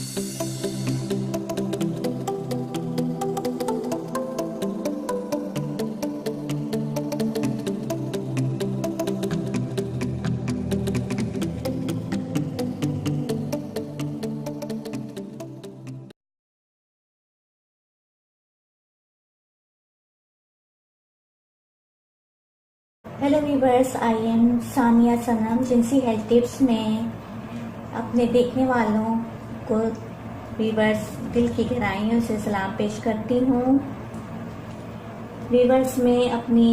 Hello viewers, I am Sania Sanam. जिनसी health tips में अपने देखने वालों को वीवर्स दिल की गहराइयों से सलाम पेश करती हूँ। वीवर्स में अपनी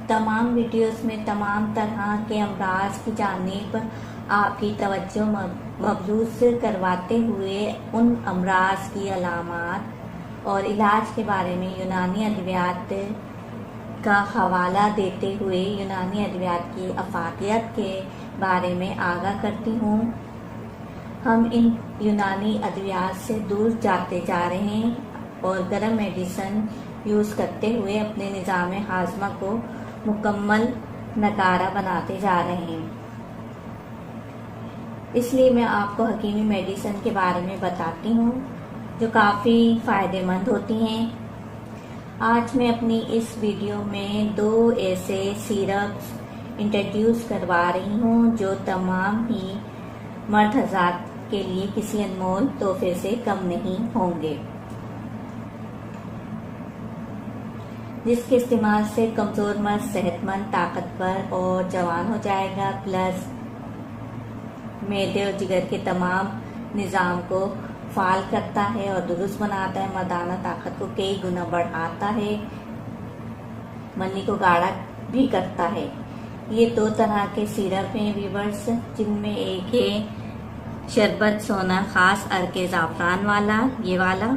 तमाम वीडियोस में तमाम तरह के अमराज की जानिब आपकी तवज्जो मबजूस करवाते हुए उन अमराज की अलामात और इलाज के बारे में यूनानी अद्वियात का हवाला देते हुए यूनानी अद्वियात की अफाकियत के बारे में आगाह करती हूँ। हम इन यूनानी अद्वियात से दूर जाते जा रहे हैं और गर्म मेडिसिन यूज़ करते हुए अपने निज़ाम हाजमा को मुकम्मल नकारा बनाते जा रहे हैं। इसलिए मैं आपको हकीमी मेडिसिन के बारे में बताती हूँ जो काफ़ी फ़ायदेमंद होती हैं। आज मैं अपनी इस वीडियो में 2 ऐसे सिरप्स इंट्रोड्यूस करवा रही हूँ जो तमाम ही मर्द हज़रात के लिए किसी अनमोल तोहफे से कम नहीं होंगे, जिसके इस्तेमाल से कमज़ोर मर्द सेहतमंद, ताकतवर और जवान हो जाएगा। प्लस मैदे और जिगर के तमाम निज़ाम को फाल करता है और दुरुस्त बनाता है। मर्दाना ताकत को कई गुना बढ़ाता है, मनी को गाढ़ा भी करता है। ये 2 तरह के सिरप हैं वीवर्स, जिनमें एक है शरबत सोना खास अर्के ज़ाफ़रान वाला, ये वाला,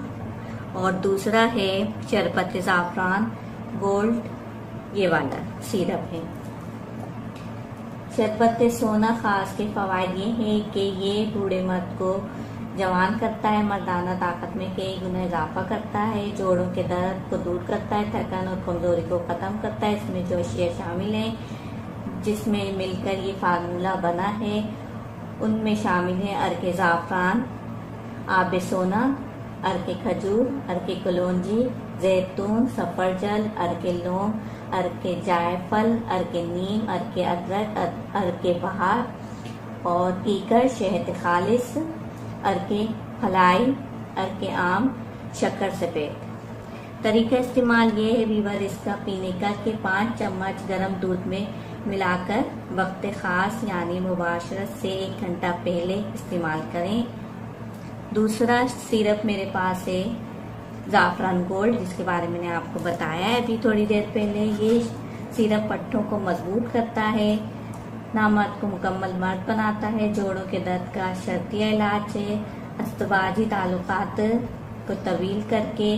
और दूसरा है शरबत ज़ाफ़रान गोल्ड, ये वाला सिरप है। शरबत सोना खास के फ़वाइद ये हैं कि ये बूढ़े मर्द को जवान करता है, मर्दाना ताकत में कई गुना इजाफा करता है, जोड़ों के दर्द को दूर करता है, थकान और कमजोरी को ख़त्म करता है। इसमें जो अशिया शामिल हैं जिसमें मिलकर ये फार्मूला बना है, उनमें शामिल हैं अर्के ज़ाफ़रान, आब सोना, अर्के खजूर, अर्के कलौंजी, जैतून, सफरजल, अर्के लौंग, अर्के जायफल, अर्के नीम, अर्के अदरक, अर्के बहार और कीकर, शहद खालिस, अर्के फलाई, अर्के आम, शक्कर सफ़ेद। तरीका इस्तेमाल ये है वीवर, इसका पीने का कि 5 चम्मच गर्म दूध में मिलाकर वक्त ख़ास यानी मुबाशरत से 1 घंटा पहले इस्तेमाल करें। दूसरा सिरप मेरे पास है ज़ाफ़रान गोल्ड, जिसके बारे में मैंने आपको बताया है अभी थोड़ी देर पहले। ये सिरप पट्टों को मजबूत करता है, नामर्द को मुकम्मल मर्द बनाता है, जोड़ों के दर्द का शर्तिया इलाज है, अस्तवाजी ताल्लुकात को तवील करके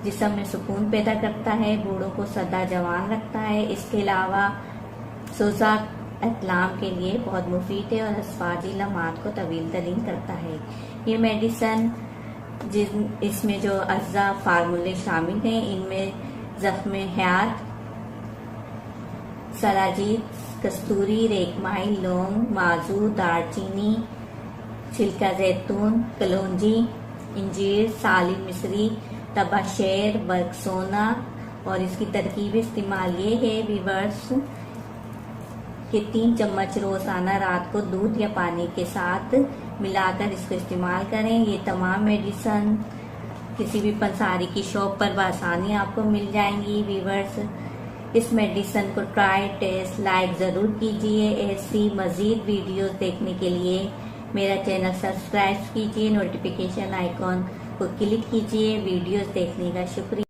जिस्म में सुकून पैदा करता है, बूढ़ों को सदा जवान रखता है। इसके अलावा सोजा इतलाम के लिए बहुत मुफीद है और अस्वाजी लम्हात को तवील तरीन करता है। ये मेडिसन इसमें जो अज्जा फार्मूले शामिल हैं, इनमें जख्म हयात, सलाजीत, कस्तूरी, रेकमाई, लौंग, माजू, दालचीनी, छिलका जैतून, कलौंजी, इंजीर, साली मिस्री, तबाशेर, बरगसोना। और इसकी तरकीब इस्तेमाल ये है वीवर्स कि 3 चम्मच रोजाना रात को दूध या पानी के साथ मिलाकर इसको इस्तेमाल करें। ये तमाम मेडिसन किसी भी पंसारी की शॉप पर बआसानी आपको मिल जाएंगी वीवर्स। इस मेडिसिन को ट्राई, टेस्ट, लाइक ज़रूर कीजिए। ऐसी मज़ीद वीडियोस देखने के लिए मेरा चैनल सब्सक्राइब कीजिए, नोटिफिकेशन आइकॉन को क्लिक कीजिए। वीडियोस देखने का शुक्रिया।